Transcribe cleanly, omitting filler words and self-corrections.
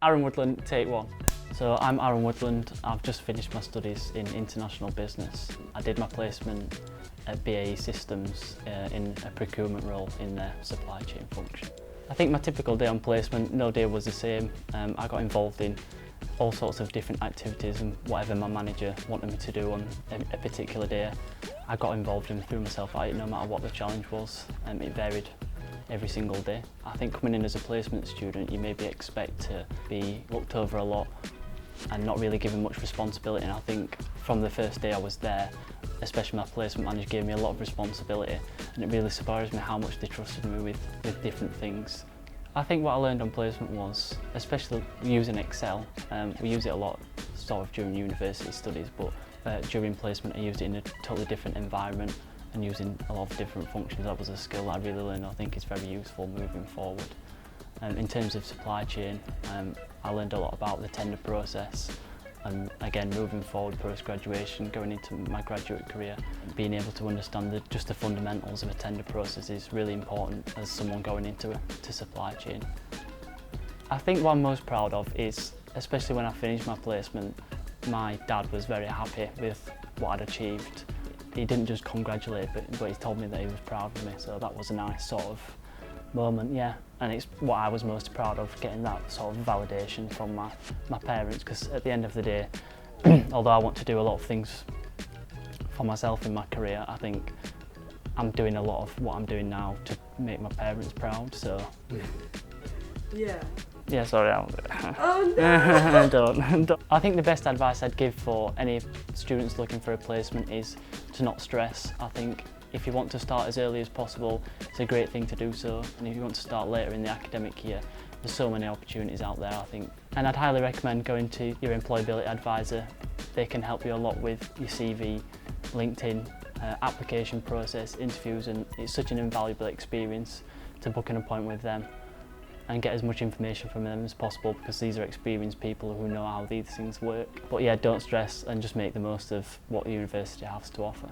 Arron Woodland, take one. So I'm Arron Woodland. I've just finished my studies in international business. I did my placement at BAE Systems in a procurement role in their supply chain function. I think my typical day on placement, no day was the same. I got involved in all sorts of different activities and whatever my manager wanted me to do on a particular day, I got involved and threw myself at it no matter what the challenge was. It varied every single day. I think coming in as a placement student, you maybe expect to be looked over a lot and not really given much responsibility, and I think from the first day I was there, especially my placement manager gave me a lot of responsibility, and it really surprised me how much they trusted me with different things. I think what I learned on placement was, especially using Excel, we use it a lot sort of during university studies, but during placement I used it in a totally different environment and using a lot of different functions. That was a skill that I really learned. I think it's very useful moving forward. In terms of supply chain, I learned a lot about the tender process, and again moving forward post-graduation, going into my graduate career, being able to understand just the fundamentals of a tender process is really important as someone going into supply chain. I think what I'm most proud of is, especially when I finished my placement, my dad was very happy with what I'd achieved. He didn't just congratulate, but he told me that he was proud of me, so that was a nice sort of moment, yeah. And it's what I was most proud of, getting that sort of validation from my parents, because at the end of the day, although I want to do a lot of things for myself in my career, I think I'm doing a lot of what I'm doing now to make my parents proud, so... Yeah. Yeah, sorry, Oh no! don't. I think the best advice I'd give for any students looking for a placement is to not stress. I think if you want to start as early as possible, it's a great thing to do so, and if you want to start later in the academic year, there's so many opportunities out there, I think. And I'd highly recommend going to your employability advisor. They can help you a lot with your CV, LinkedIn, application process, interviews, and it's such an invaluable experience to book an appointment with them and get as much information from them as possible, because these are experienced people who know how these things work. But yeah, don't stress and just make the most of what the university has to offer.